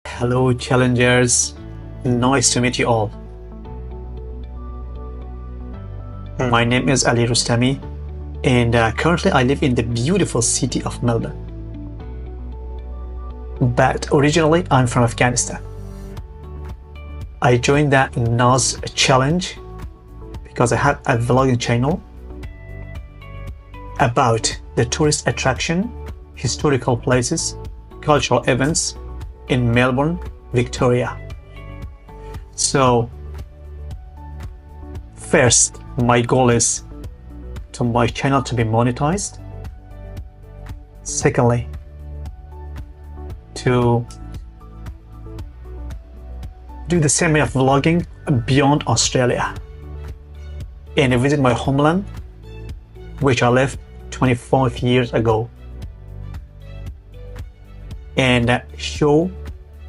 Hello, challengers. Nice to meet you all. My name is Ali Rustami, and currently I live in the beautiful city of Melbourne. But originally, I'm from Afghanistan. I joined that NAS challenge because I had a vlogging channel about the tourist attraction, historical places, cultural events in Melbourne, Victoria. So first, my goal is to my channel to be monetized. Secondly, to do the same way of vlogging beyond Australia and visit my homeland, which I left 25 years ago, and show